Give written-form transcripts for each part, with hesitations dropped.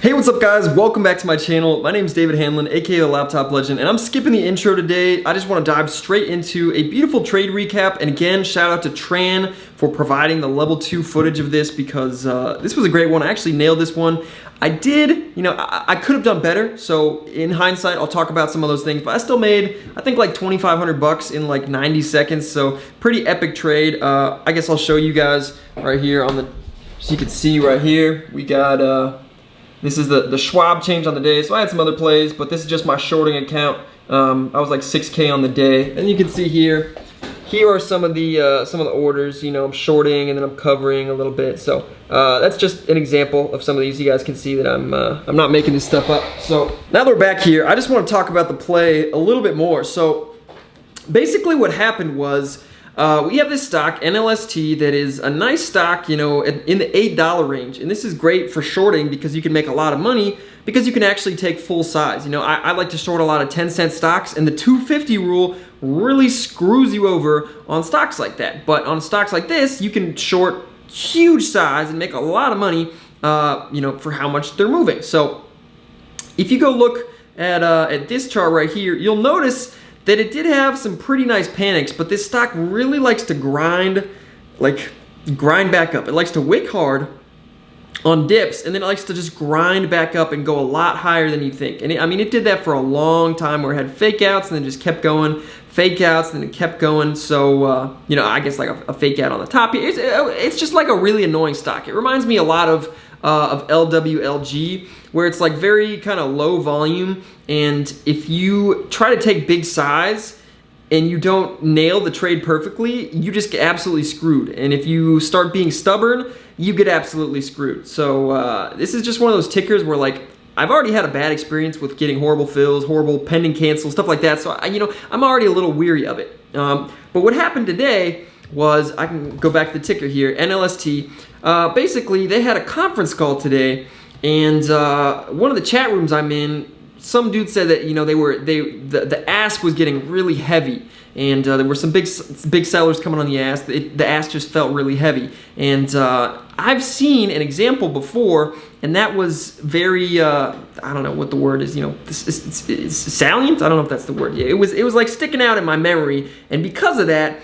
Hey, what's up guys? Welcome back to my channel. My name is David Hanlon, aka The Laptop Legend, and I'm skipping the intro today. I just want to dive straight into a beautiful trade recap, and again, shout out to Tran for providing the level 2 footage of this because this was a great one. I actually nailed this one. I did, I could have done better, so in hindsight, I'll talk about some of those things, but I still made, I think like 2,500 bucks in like 90 seconds, so pretty epic trade. I guess I'll show you guys right here on the, so you can see right here, we got, this is the Schwab change on the day, so I had some other plays, but this is just my shorting account. I was like 6K on the day, and you can see here are some of the orders. I'm shorting and then I'm covering a little bit. So that's just an example of some of these. You guys can see that I'm not making this stuff up. So now that we're back here, I just want to talk about the play a little bit more. So basically, what happened was. We have this stock, NLST, that is a nice stock, in the $8 range. And this is great for shorting because you can make a lot of money because you can actually take full size. I like to short a lot of 10-cent stocks, and the 250 rule really screws you over on stocks like that. But on stocks like this, you can short huge size and make a lot of money, for how much they're moving. So if you go look at this chart right here, you'll notice that it did have some pretty nice panics, but this stock really likes to grind back up. It likes to wick hard on dips, and then it likes to just grind back up and go a lot higher than you think. And it did that for a long time where it had fake outs and then just kept going, fake outs, and then it kept going. So, I guess like a fake out on the top. It's just like a really annoying stock. It reminds me a lot of LWLG, where it's like very kind of low volume, and if you try to take big size and you don't nail the trade perfectly, you just get absolutely screwed. And if you start being stubborn, you get absolutely screwed. So this is just one of those tickers where like I've already had a bad experience with getting horrible fills, horrible pending cancels, stuff like that. So I'm already a little weary of it. But what happened today was, I can go back to the ticker here, NLST. Basically, they had a conference call today, and one of the chat rooms I'm in, some dude said that the ask was getting really heavy, and there were some big sellers coming on the ask. The ask just felt really heavy, and I've seen an example before, and that was very I don't know what the word is. It's salient. I don't know if that's the word. Yeah, it was like sticking out in my memory, and because of that,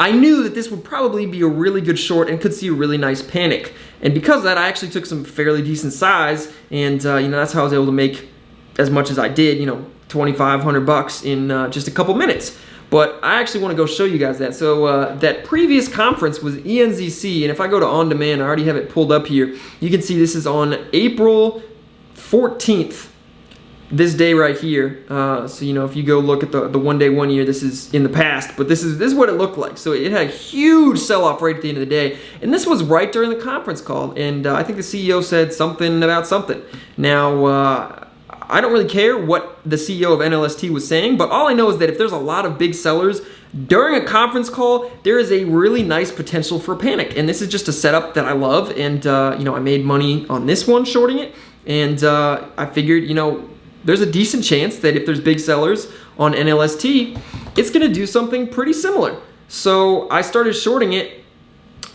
I knew that this would probably be a really good short and could see a really nice panic. And because of that, I actually took some fairly decent size, and that's how I was able to make as much as I did, 2,500 bucks in just a couple minutes. But I actually want to go show you guys that. So that previous conference was ENZC, and if I go to on demand, I already have it pulled up here. You can see this is on April 14th. This day right here, so if you go look at the 1 day 1 year, this is in the past, but this is what it looked like. So it had a huge sell-off right at the end of the day, and this was right during the conference call, and I think the CEO said something about something. Now, I don't really care what the CEO of NLST was saying, but all I know is that if there's a lot of big sellers during a conference call, there is a really nice potential for a panic, and this is just a setup that I love, and I made money on this one shorting it, and I figured, there's a decent chance that if there's big sellers on NLST, it's going to do something pretty similar. So I started shorting it.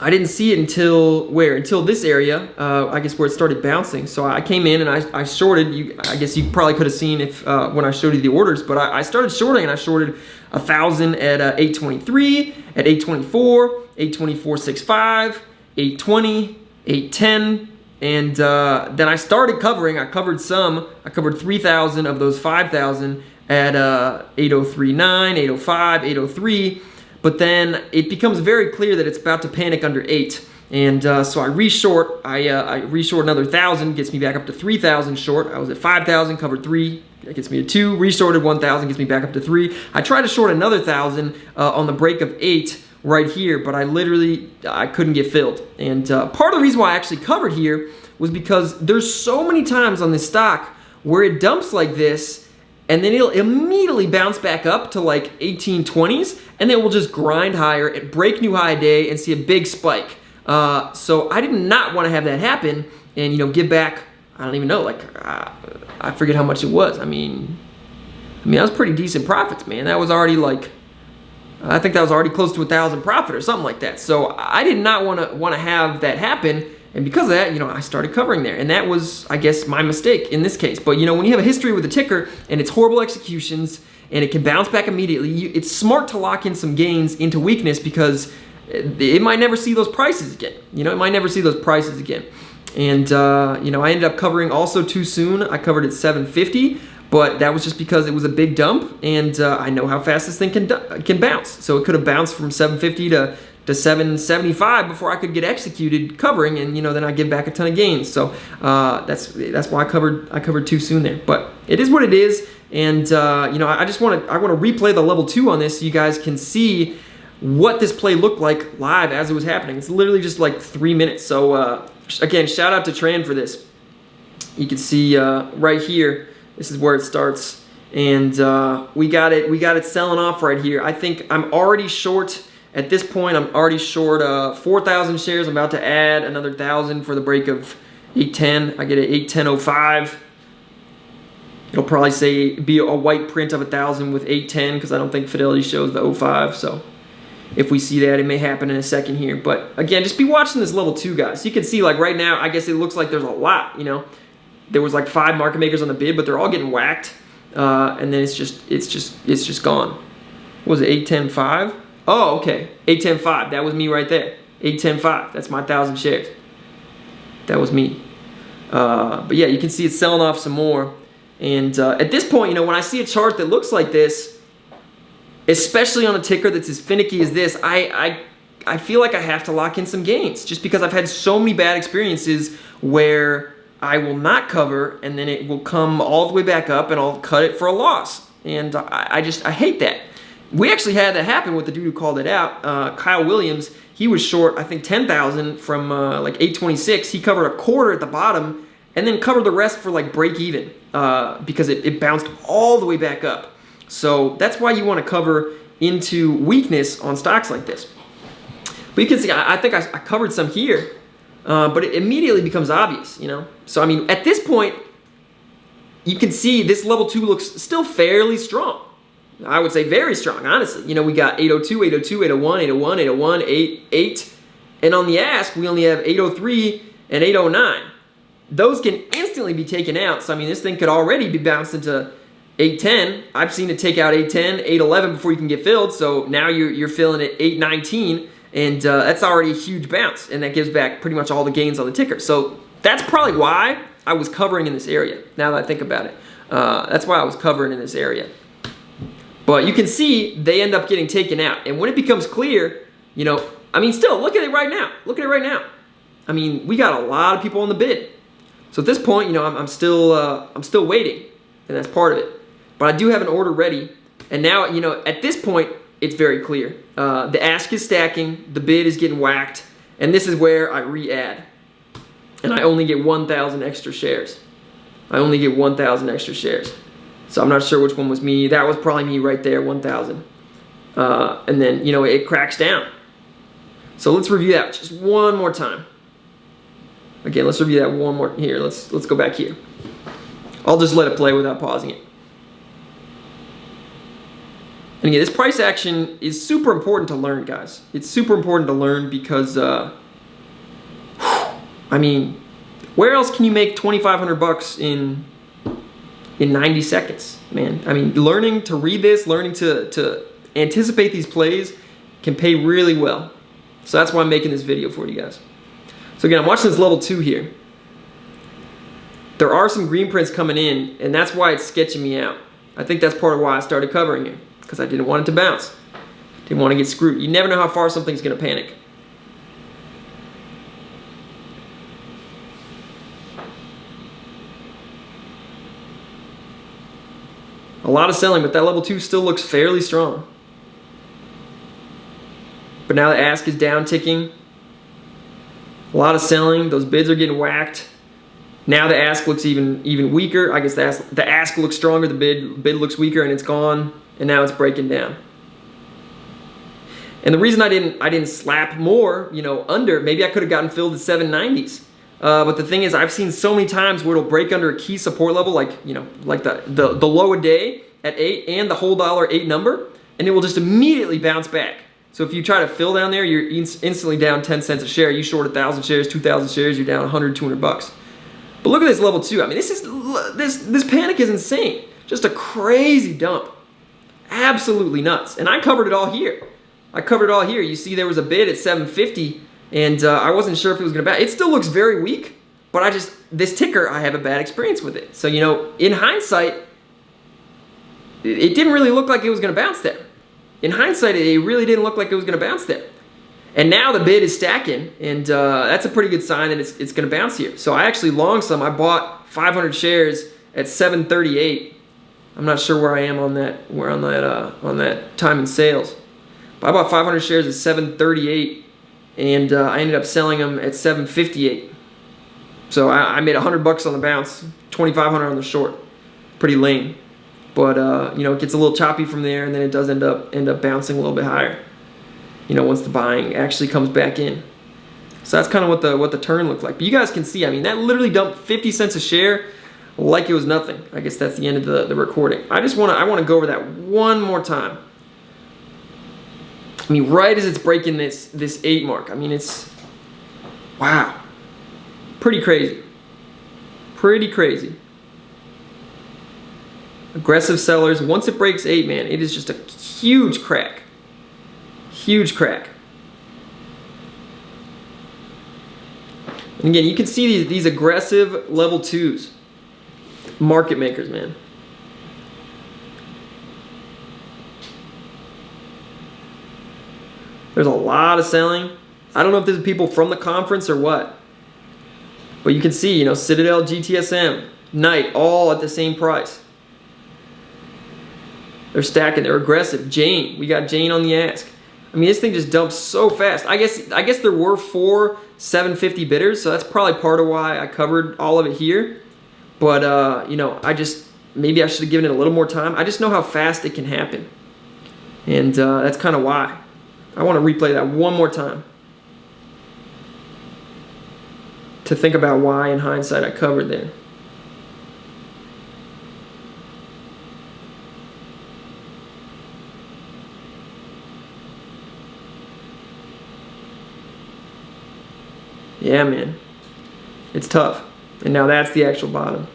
I didn't see it until this area, I guess where it started bouncing. So I came in and I shorted. I guess you probably could have seen if when I showed you the orders, but I started shorting, and I shorted 1,000 at 823, at 824, 824.65, 820, 810. And then I started covering. I covered 3,000 of those 5,000 at 803.9, 805, 803. But then it becomes very clear that it's about to panic under 8. And so I reshort. I reshort another 1,000, gets me back up to 3,000 short. I was at 5,000, covered 3. That gets me to 2. Resorted 1,000, gets me back up to 3. I tried to short another 1,000 on the break of 8. Right here, but I couldn't get filled. And part of the reason why I actually covered here was because there's so many times on this stock where it dumps like this, and then it'll immediately bounce back up to like 1820s, and then we'll just grind higher and break new high day and see a big spike. So I did not want to have that happen and give back, I don't even know, I forget how much it was. I mean that was pretty decent profits, man. That was already I think that was already close to 1,000 profit or something like that. So I did not want to have that happen, And because of that, you know, I started covering there. And that was, I guess, my mistake in this case. But, you know, when you have a history with a ticker and it's horrible executions and it can bounce back immediately, it's smart to lock in some gains into weakness because it might never see those prices again. You know, it might never see those prices again. And, you know, I ended up covering also too soon. I covered at 750, but that was just because it was a big dump, and I know how fast this thing can bounce. So it could have bounced from 750 to 775 before I could get executed covering, and, you know, then I give back a ton of gains. So that's why I covered too soon there. But it is what it is, and you know, I want to replay the level 2 on this so you guys can see what this play looked like live as it was happening. It's literally just like 3 minutes. So again, shout out to Tran for this. You can see right here, this is where it starts, and we got it selling off right here. I think I'm already short at this point. I'm already short 4,000 shares. I'm about to add another 1,000 for the break of 810. I get an 810.05. It'll probably say be a white print of 1,000 with 810 because I don't think Fidelity shows the 05. So if we see that, it may happen in a second here. But again, just be watching this level 2, guys. You can see, like, right now, I guess it looks like there's a lot, you know. There was like 5 market makers on the bid, but they're all getting whacked. And then it's just gone. What was it, 810.5? Oh, okay, 810.5. That was me right there. 810.5. That's my 1,000 shares. That was me. But yeah, you can see it's selling off some more. And at this point, you know, when I see a chart that looks like this, especially on a ticker that's as finicky as this, I feel like I have to lock in some gains just because I've had so many bad experiences where I will not cover and then it will come all the way back up and I'll cut it for a loss. And I hate that. We actually had that happen with the dude who called it out, Kyle Williams. He was short, I think, 10,000 from like 826. He covered a quarter at the bottom and then covered the rest for like break even because it bounced all the way back up. So that's why you want to cover into weakness on stocks like this. But you can see, I think I covered some here, but it immediately becomes obvious, you know. So I mean, at this point, you can see this level 2 looks still fairly strong. I would say very strong, honestly. You know, we got 802, 802, 801, 801, 801, 88, and on the ask, we only have 803 and 809. Those can instantly be taken out. So I mean, this thing could already be bounced into 810. I've seen it take out 810, 811 before you can get filled. So now you're filling at 819, and that's already a huge bounce, and that gives back pretty much all the gains on the ticker. So that's probably why I was covering in this area. Now that I think about it, that's why I was covering in this area. But you can see they end up getting taken out, and when it becomes clear, you know, I mean, still look at it right now. Look at it right now. I mean, we got a lot of people on the bid. So at this point, you know, I'm still waiting, and that's part of it. But I do have an order ready, and now, you know, at this point, it's very clear. The ask is stacking, the bid is getting whacked, and this is where I re-add. And I only get 1,000 extra shares. I only get 1,000 extra shares. So I'm not sure which one was me. That was probably me right there, 1,000. And then, you know, it cracks down. So let's review that just one more time. Again, let's review that one more. Here, let's go back here. I'll just let it play without pausing it. And again, this price action is super important to learn, guys. It's super important to learn because, I mean, where else can you make 2,500 bucks in 90 seconds, man? I mean, learning to read this, learning to anticipate these plays can pay really well. So that's why I'm making this video for you guys. So again, I'm watching this level 2 here. There are some green prints coming in, and that's why it's sketching me out. I think that's part of why I started covering here, because I didn't want it to bounce. Didn't want to get screwed. You never know how far something's going to panic. A lot of selling, but that level 2 still looks fairly strong. But now the ask is down ticking. A lot of selling. Those bids are getting whacked. Now the ask looks even weaker. I guess the ask looks stronger. The bid looks weaker, and it's gone. And now it's breaking down. And the reason I didn't slap more, you know, under, maybe I could have gotten filled at 790s. But the thing is, I've seen so many times where it'll break under a key support level, like, you know, like the low a day at 8 and the whole $8 number, and it will just immediately bounce back. So if you try to fill down there, you're instantly down 10 cents a share. You short 1,000 shares, 2,000 shares, you're down 100, 200 bucks. But look at this level 2. I mean, this panic is insane. Just a crazy dump. Absolutely nuts. And I covered it all here. You see there was a bid at 750, and I wasn't sure if it was going to bounce. It still looks very weak, but this ticker, I have a bad experience with it. So, you know, in hindsight, it didn't really look like it was going to bounce there. In hindsight, it really didn't look like it was going to bounce there. And now the bid is stacking, and that's a pretty good sign that it's going to bounce here. So I actually long some. I bought 500 shares at 738. I'm not sure where I am on that. We're on that time in sales. But I bought 500 shares at 738, and I ended up selling them at 758. So I made 100 bucks on the bounce, 2,500 on the short. Pretty lame. But you know, it gets a little choppy from there, and then it does end up bouncing a little bit higher. You know, once the buying actually comes back in. So that's kind of what the turn looked like. But you guys can see, I mean, that literally dumped 50 cents a share like it was nothing. I guess that's the end of the recording. I want to go over that one more time. I mean, right as it's breaking this 8 mark. I mean, it's wow. Pretty crazy. Pretty crazy. Aggressive sellers. Once it breaks 8, man, it is just a huge crack. Huge crack. And again, you can see these aggressive level 2s. Market makers, man. There's a lot of selling. I don't know if this is people from the conference or what. But you can see, you know, Citadel, GTSM, Knight, all at the same price. They're stacking. They're aggressive. Jane. We got Jane on the ask. I mean, this thing just dumps so fast. I guess there were 4 750 bidders, so that's probably part of why I covered all of it here. But, you know, maybe I should have given it a little more time. I just know how fast it can happen. And that's kind of why. I want to replay that one more time to think about why, in hindsight, I covered there. Yeah, man. It's tough. And now that's the actual bottom.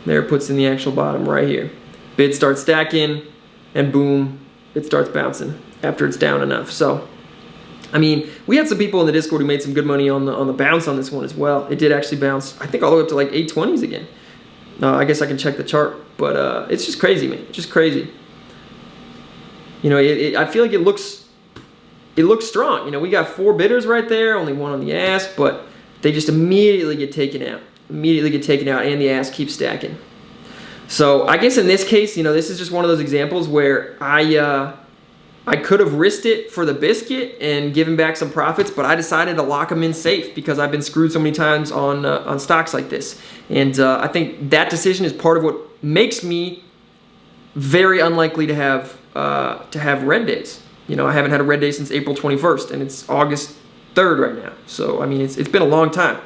There it puts in the actual bottom right here. Bid starts stacking, and boom, it starts bouncing after it's down enough. So, I mean, we had some people in the Discord who made some good money on the bounce on this one as well. It did actually bounce, I think, all the way up to like 820s again. I guess I can check the chart, but it's just crazy, man. Just crazy. You know, I feel like it looks strong. You know, we got 4 bidders right there, only 1 on the ask, but they just immediately get taken out. And the ask keeps stacking. So I guess in this case, you know, this is just one of those examples where I could have risked it for the biscuit and given back some profits, but I decided to lock them in safe because I've been screwed so many times on stocks like this. And I think that decision is part of what makes me very unlikely to have red days. You know, I haven't had a red day since April 21st, and it's August 3rd right now. So, I mean, it's been a long time.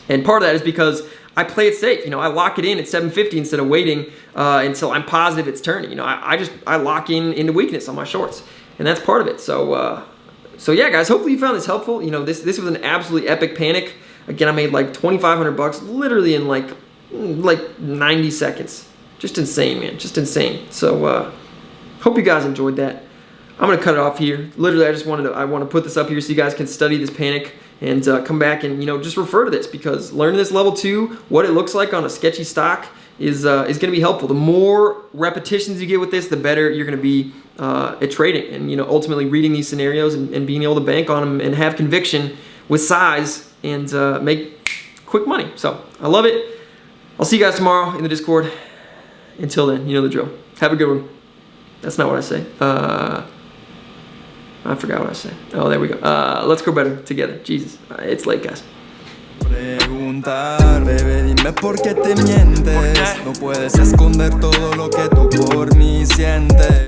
And part of that is because I play it safe. You know, I lock it in at 750 instead of waiting until I'm positive it's turning. You know, I lock into weakness on my shorts, and that's part of it. So, yeah, guys, hopefully you found this helpful. You know, this was an absolutely epic panic. Again, I made like 2,500 bucks literally in like 90 seconds. Just insane, man. Just insane. So, hope you guys enjoyed that. I'm gonna cut it off here. Literally, I want to put this up here so you guys can study this panic and come back and, you know, just refer to this, because learning this level 2, what it looks like on a sketchy stock is gonna be helpful. The more repetitions you get with this, the better you're gonna be at trading, and, you know, ultimately reading these scenarios and being able to bank on them and have conviction with size and make quick money. So I love it. I'll see you guys tomorrow in the Discord. Until then, you know the drill. Have a good one. That's not what I say. I forgot what I said. Oh, there we go. Let's grow better together. Jesus. It's late, guys. Preguntar, bebé, dime por qué te mientes. No puedes esconder todo lo que tú por mí sientes.